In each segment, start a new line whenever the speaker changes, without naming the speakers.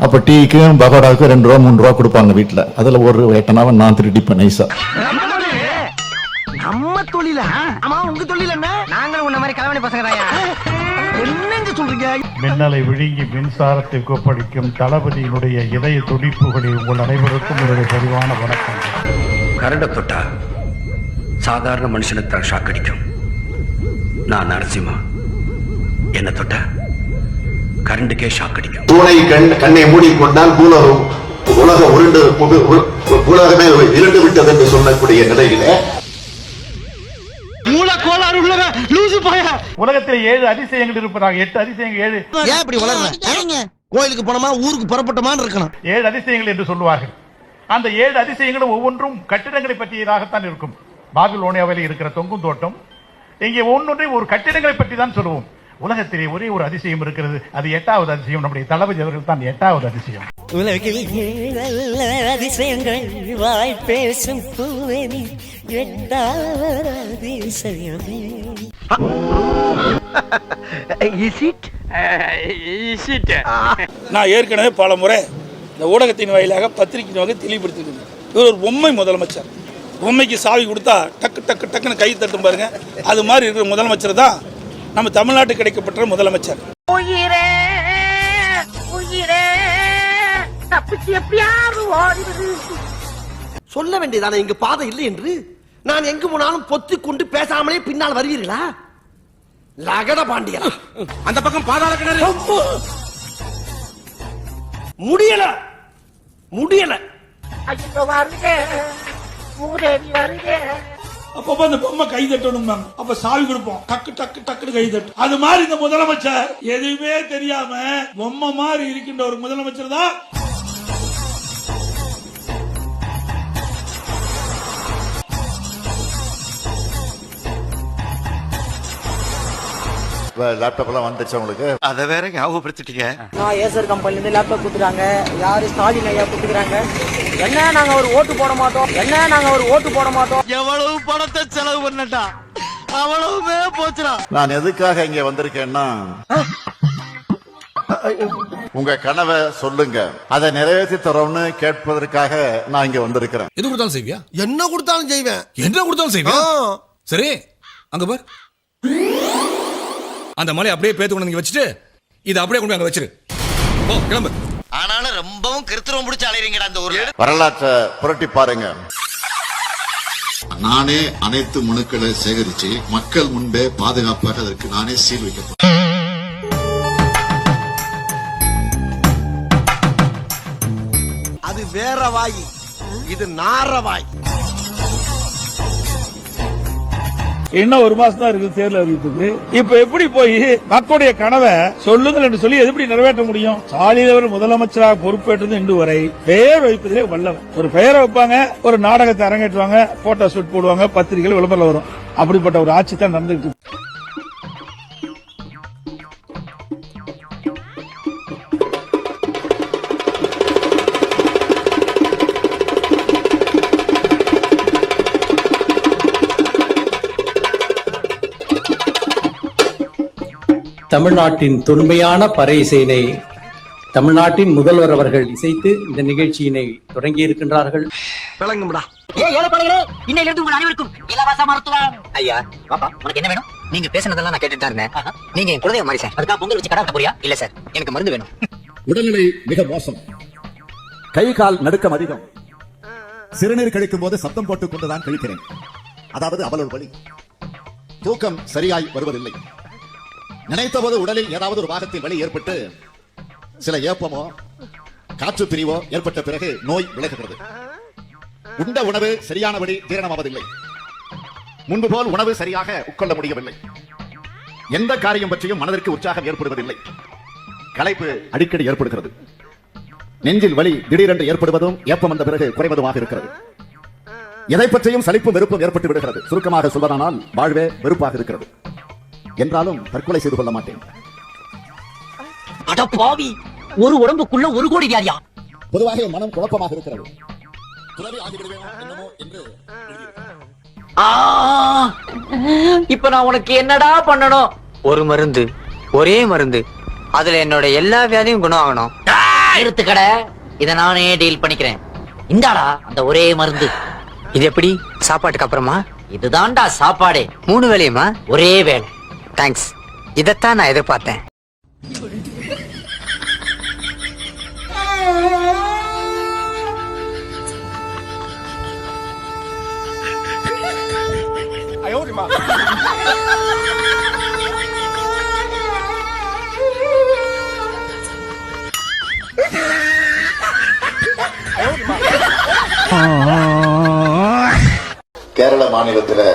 அப்போ டீக்கும் பகோடாவுக்கும் 2 ரூபா 3 ரூபா கொடுப்பாங்க வீட்டில். அதில் ஒரு 8 நான் திருடிப்பேன் நைஸா.
நம்ம தொழில ஆமா, உங்க தொழில் என்ன? நாங்களும் உன்ன மாதிரி கலவணி பசங்கதாயா. என்னங்க சொல்றீங்க?
மின்னலை விழுங்கி மின்சாரத்தை கொப்பளிக்கும் தளபதியினுடைய இதய துடிப்புகளில் உங்கள் அனைவருக்கும் என்னுடைய பரிவான வணக்கம்.
கரண்ட தொட்டா சாதாரண மனுஷனுக்கு தான் ஷாக் அடிக்கும். நான் நரசிம்மா, என்ன தொட்டா கரண்டுக்கே ஷாக் அடிக்கும்.
தூணை கண்ணை மூடிக்கொண்டால் உலகம் உலகமே இருண்டு விட்டது என்று சொல்லக்கூடிய நிலையில
உலகத்தில் 7 அதிசயங்கள் இருப்பதாக 8 அதிசயங்கள் 7
ஏன் இப்படி வளர்ற? கோயிலுக்கு போனோமா ஊருக்கு புறப்பட்டோமான்னு இருக்கணும்.
7 அதிசயங்கள் என்று சொல்லுவார்கள். அந்த 7 அதிசயங்களும் ஒவ்வொன்றும் கட்டிடங்களை பற்றியதாகத்தான் இருக்கும். பாபிலோனியாவில் இருக்கிற தொங்கும் தோட்டம், இங்கே ஒவ்வொன்றையும் ஒரு கட்டிடங்களை பற்றி தான் சொல்லுவோம். உலகத்திலே ஒரே ஒரு அதிசயம் இருக்கிறது, அது 8வது அதிசயம். நம்முடைய தளபதி அவர்கள் தான் 8வது அதிசயம்.
உலகில் அதிசயங்கள் வாய் பேசும் பூவெனி 8வது அதிசயமே.
நான் ஏற்கனவே பல முறை இந்த ஊடகத்தின் வாயிலாக பத்திரிகையின் வகை தெளிவுபடுத்திருக்கேன். இவர் ஒரு பொம்மை முதலமைச்சர். பொம்மைக்கு சாவி கொடுத்தா டக்கு டக்கு டக்குன்னு கை தட்டும் பாருங்க, அது மாதிரி இருக்கிற முதலமைச்சர் தான் நம்ம தமிழ்நாட்டுக்கு கிடைக்கப்பட்ட முதலமைச்சர்.
சொல்ல வேண்டியதானே இங்க பாதை இல்லை என்று. நான் எங்கு போனாலும் பொத்தி கொண்டு பேசாமலே பின்னால் வருவீர்களா? லகட பாண்டியா, அந்த பக்கம் பாதாள கிணறு. முடியல முடியல.
அப்ப அந்த பொம்மை கை தட்டணும், அப்ப சாவி கொடுப்போம், டக்கு டக்கு டக்குன்னு கை தட்டும். அது மாதிரி இந்த முதலமைச்சர் எதுவுமே தெரியாம பொம்மை மாதிரி இருக்கின்ற ஒரு முதலமைச்சர் தான்.
லேப்டாப் எல்லாம் வந்துச்சு உங்களுக்கு,
அதை வேற ஞாபகப்படுத்திட்டீங்க.
நான் ஏசர் கம்பெனில இருந்து லேப்டாப் கொடுத்துறாங்க. யாரு ஸ்டாலின் ஐயா கொடுத்துக்கிறாங்க. என்ன நாங்க ஒரு ஓட்டு போட மாட்டோம், என்ன நாங்க ஒரு ஓட்டு போட மாட்டோம்.
எவ்வளவு பணத்தை செலவு பண்ணட்டா அவ்வளவுமே போச்சுடா.
நான் எதுக்காக இங்க வந்திருக்கேன்னா, உங்க கனவை சொல்லுங்க, அதை நிறைவேற்றி தரோம்னு கேட்பதற்காக நான் இங்க வந்திருக்கிறேன்.
எது கொடுத்தாலும் செய்வியா?
என்ன கொடுத்தாலும் செய்வேன்.
என்ன கொடுத்தாலும் செய்வியா? சரி, அங்க பார், அந்த மலை அப்படியே பேத்து கொண்டு வச்சுட்டு இதை அப்படியே கொண்டு அங்க வச்சிரு. போ, கிளம்பு.
ஆனாலும் ரொம்பவும் கிருத்திரம் பிடிச்சு அலைறீங்கடா அந்த ஊர்ல.
வரலாற்றை புரட்டி பாருங்க. நானே அனைத்து மனுக்களை சேகரிச்சு மக்கள் முன்பே பாதுகாப்பாக அதற்கு நானே சீல் வைக்கப்பட்டேன்.
அது வேற வாய், இது நார வாய்.
இன்னும் 1 மாசம் தான் இருக்கு தேர்தல் அறிவிப்புக்கு. இப்ப எப்படி போய் மக்களுடைய கனவை சொல்லுங்கள் என்று சொல்லி எப்படி நிறைவேற்ற முடியும்? ஸ்டாலின் முதலமைச்சராக பொறுப்பேற்றது இன்று வரை பெயர் வைப்பதிலே வல்லவன். ஒரு பெயரை வைப்பாங்க, ஒரு நாடகத்தை அரங்கேற்றுவாங்க, போட்டோ ஷூட் போடுவாங்க, பத்திரிகைகள் விளம்பரம் வரும். அப்படிப்பட்ட ஒரு ஆட்சி தான் நடந்துட்டு.
தமிழ்நாட்டின் தொன்மையான பறை இசையினை தமிழ்நாட்டின் முதல்வர் அவர்கள் இசைத்து இந்த நிகழ்ச்சியினை தொடங்கி இருக்கின்றார்கள்.
விளங்கும்டா.
இன்னையில இருந்து உங்கள் அனைவருக்கும் இலவச மருத்துவம். ஐயா பாப்பா, உனக்கு என்ன வேணும்? நீங்க பேசுனதெல்லாம் நான் கேட்டுட்டு தான் இருந்தேன். நீங்க என் குலதெய்வம் மாதிரி சார். அதுக்காக பொங்கல் வச்சு கடை போறியா? இல்ல சார், எனக்கு மருந்து வேணும்.
உடல்நிலை மிக மோசம், கை கால் நடுக்கம் அதிகம், சிறுநீர் கழிக்கும் போது சத்தம் போட்டுக் கொண்டுதான் கழிக்கிறேன், அதாவது அவ்வளவு வலி, தூக்கம் சரியாய் வருவதில்லை, நினைத்தபோது உடலில் ஏதாவது ஒரு பாகத்தில் வலி ஏற்பட்டு சில ஏப்பமோ காற்று பிரிவோ ஏற்பட்ட பிறகு நோய் விலகுகிறது. உண்ட உணவு சரியானபடி ஜீரணமாவதில்லை, முன்பு போல் உணவு சரியாக உட்கொள்ள முடியவில்லை, எந்த காரியம் பற்றியும் மனதிற்கு உற்சாகம் ஏற்படுவதில்லை, களைப்பு அடிக்கடி ஏற்படுகிறது, நெஞ்சில் வலி திடீரென்று ஏற்படுவதும் ஏப்பம் வந்த பிறகு குறைவதுமாக இருக்கிறது, எதை பற்றியும் சலிப்பும் வெறுப்பும் ஏற்பட்டு விடுகிறது. சுருக்கமாக சொல்வதானால் வாழ்வே வெறுப்பாக இருக்கிறது. என்றாலும் தற்கொலை செய்து கொள்ள மாட்டேன்.
அட பாவி, ஒரு உடம்புக்குள்ள 1 கோடி வியாதியா?
பொதுவாக மனம் குழப்பமாக இருக்கிறது.
இப்ப நான் உனக்கு என்னடா பண்ணணும்? ஒரு மருந்து, ஒரே மருந்து, அதுல என்னோட எல்லா வியாதியும் குணம் ஆகணும். நிறுத்து கடை, இத நானே டீல் பண்ணிக்கிறேன். இந்தாடா அந்த ஒரே மருந்து. இது எப்படி சாப்பாட்டுக்கு அப்புறமா? இதுதான்டா சாப்பாடு. 3 வேளையுமா? ஒரே வேளை. தேங்க்ஸ், இதத்தான் நான் எதிர்பார்த்தேன்.
கேரள மாநிலத்தில்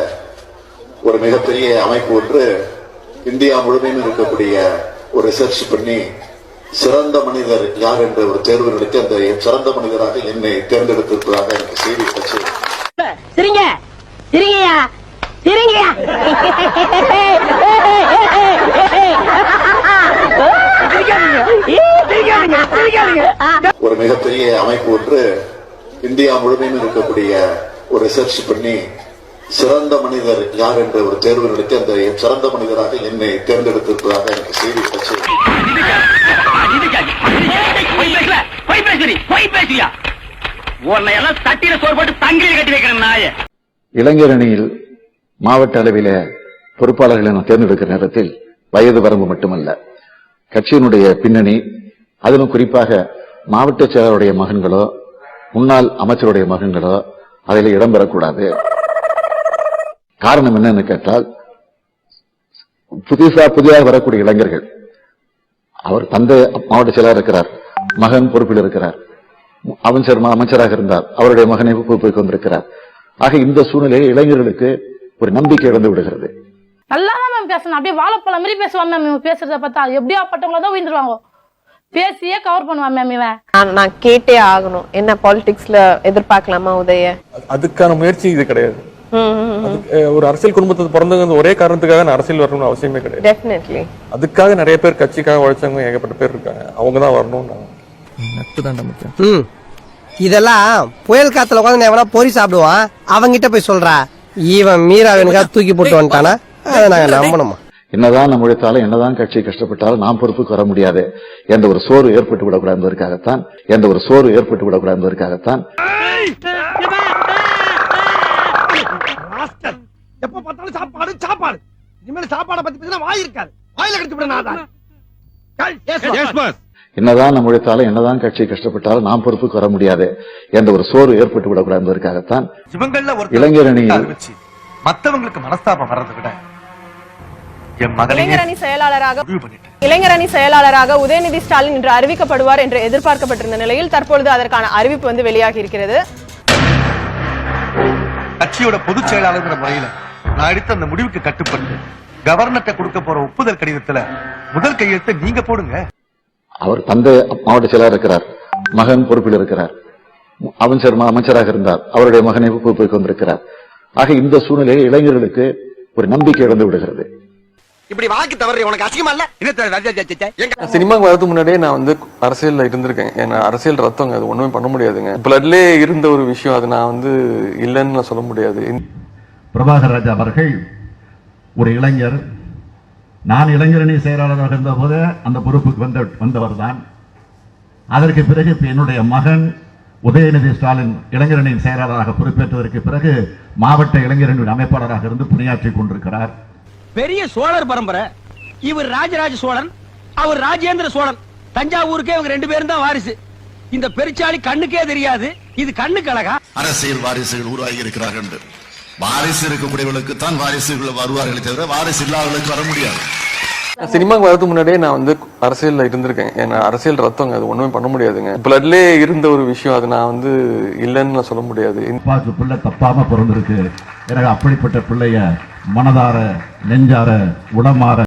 ஒரு மிகப்பெரிய அமைப்பு ஒன்று இந்தியா முழுமையும் இருக்கக்கூடிய ஒரு ரிசர்ச் பண்ணி சிறந்த மனிதர் யார் என்ற ஒரு தேர்வு நடத்தி அந்த சிறந்த மனிதராக என்னை தேர்ந்தெடுத்திருப்பதாக எனக்கு செய்தி கிடைச்சு.
சரிங்க சரிங்கய்யா சரிங்கய்யா.
ஒரு மிகப்பெரிய அமைப்பு ஒன்று இந்தியா முழுமையும் இருக்கக்கூடிய ஒரு ரிசர்ச் பண்ணி சிறந்த மனிதர் யார் என்ற ஒரு தேர்வு நடத்தி அந்த சிறந்த மனிதராக என்னை தேர்ந்தெடுத்திருப்பதாக எனக்கு செய்தி கிடைச்சு.
இளைஞர் அணியில் மாவட்ட அளவில பொறுப்பாளர்களை நான் தேர்ந்தெடுக்கிற நேரத்தில் வயது வரம்பு மட்டுமல்ல, கட்சியினுடைய பின்னணி, அதிலும் குறிப்பாக மாவட்ட செயலருடைய மகன்களோ முன்னாள் அமைச்சருடைய மகன்களோ அதில் இடம்பெறக்கூடாது. காரணம் என்னன்னு கேட்டால், புதிதாக வரக்கூடிய இளைஞர்கள், அவர் தந்தை மாவட்ட செயலர் இருக்கிறார், மகன் பொறுப்பில் இருக்கிறார், அமைச்சராக இருந்தார், அவருடைய மகனை பொறுப்புக்கு வந்திருக்கிறார். ஆக இந்த சூழ்நிலையில் இளைஞர்களுக்கு ஒரு நம்பிக்கை இழந்து விடுகிறது.
நல்லாதான் மேம் பேசணும், அப்படியே வாழைப்பழம் மாதிரி பேசுவான் மேம். இவன் பேசுறத பார்த்தா எப்படியா பட்டவங்களதான் உயிர்ந்துருவாங்க. பேசியே கவர் பண்ணுவான் மேம் இவன்.
நான் கேட்டே ஆகணும், என்ன பாலிடிக்ஸ்ல எதிர்பார்க்கலாமா உதய?
அதுக்கான முயற்சி இது கிடையாது. ஒரு அரசியல் குடும்பத்தை பிறந்தவங்க ஒரே காரணத்துக்காக நான் அரசியல் வரணும்னு அவசியமே கிடையாது.
டெஃபினெட்லி
அதுக்காக நிறைய பேர் கட்சிக்காக உழைச்சவங்க ஏகப்பட்ட பேர் இருக்காங்க, அவங்க தான் வரணும்.
இதெல்லாம் புயல் காத்துல உட்காந்து எவனா பொறி சாப்பிடுவான், அவங்கிட்ட போய் சொல்றா இவன் மீராவனுக்கா தூக்கி போட்டு வந்துட்டானா அதை நாங்க நம்பணுமா?
என்னதான் நம்ம உழைத்தாலும் என்னதான் கட்சி கஷ்டப்பட்டாலும் நாம் பொறுப்புக்கு வர முடியாது என்ற ஒரு சோறு ஏற்பட்டு விடக்கூடாது என்பதற்காகத்தான்
எப்ப பார்த்தாலும் சாப்பாடு சாப்பாடு. இனிமேல் சாப்பாடை பத்தி பேசினா வாய் இருக்காது, வாயில கடிச்சு விட நான்
என்னதான் நம்ம உழைத்தாலும் என்னதான் கட்சி கஷ்டப்பட்டாலும் நாம் பொறுப்புக்கு வர முடியாது என்ற ஒரு சோறு ஏற்பட்டு விடக்கூடாது என்பதற்காகத்தான் இளைஞர் அணியில்
மத்தவங்களுக்கு மனஸ்தாபம் வர்றதை விட
இளைஞர் அணி செயலாளராக உதயநிதி ஸ்டாலின் இன்று அறிவிக்கப்படுவார் என்று எதிர்பார்க்கப்பட்டிருந்த நிலையில் தற்பொழுது அதற்கான அறிவிப்பு வெளியாகி இருக்கிறது.
கட்சியோட பொதுச் செயலாளர் முறையில நான் எடுத்த அந்த முடிவுக்கு கட்டுப்பட்டு கவர்னர்ட்ட கொடுக்க போற ஒப்புதல் கடிதத்துல முதல் கையெழுத்தை நீங்க போடுங்க.
அவர் தந்தை மாவட்ட செயலர் இருக்கிறார், மகன் பொறுப்பில் இருக்கிறார், அமைச்சராக இருந்தார், அவருடைய மகனை பொறுப்புக்கு வந்திருக்கிறார். ஆக இந்த சூழ்நிலையில் இளைஞர்களுக்கு ஒரு நம்பிக்கை இழந்து விடுகிறது.
இப்படி வாக்கு தவறு உனக்கு அசிங்கமா இல்ல?
சினிமாக்கு வரதுக்கு முன்னாடியே நான் அரசியல்ல இருந்திருக்கேன். ஏன்னா அரசியல் ரத்தம், அது ஒண்ணுமே பண்ண முடியாதுங்க. பிளட்லே இருந்த ஒரு விஷயம், அது நான் இல்லைன்னு நான் சொல்ல முடியாது.
பிரபாகர் ராஜா அவர்கள் ஒரு இளைஞர். நான் இளைஞரணி செயலாளராக இருந்த போது அந்த பொறுப்புக்கு வந்தவர் தான். அதற்கு பிறகு என்னுடைய மகன் உதயநிதி ஸ்டாலின் இளைஞரணியின் செயலாளராக பொறுப்பேற்றதற்கு பிறகு மாவட்ட இளைஞரணியின் அமைப்பாளராக இருந்து பணியாற்றிக் கொண்டிருக்கிறார்.
பெரிய சோழர் பரம்பரை. இவர் ராஜராஜ சோழன், அவர் ராஜேந்திர சோழன். தஞ்சாவூருக்கே இவங்க 2 பேரும் தான் வாரிசு. இந்த பெருச்சாளி கண்ணுக்கே தெரியாது, இது கண்ணுக்கு அழகா.
அரசியல் வாரிசுகள் உருவாகி இருக்கிறார்கள். வாரிசு இருக்கக்கூடியவர்களுக்கு தான் வாரிசுகள் வருவார்களே தவிர வாரிசு இல்லாதவர்களுக்கு வர முடியாது.
சினிமாக்கு வரதுக்கு முன்னாடியே நான் அரசியல்ல இருந்திருக்கேன். ஏன்னா அரசியல் ரத்தம், அது ஒண்ணுமே பண்ண முடியாதுங்க. பிளட்லே இருந்த ஒரு விஷயம், அது நான் இல்லைன்னு நான் சொல்ல முடியாது.
பிள்ளை தப்பாம பிறந்திருக்கு. எனக்கு அப்படிப்பட்ட பிள்ளைய மனதார நெஞ்சார உடமாற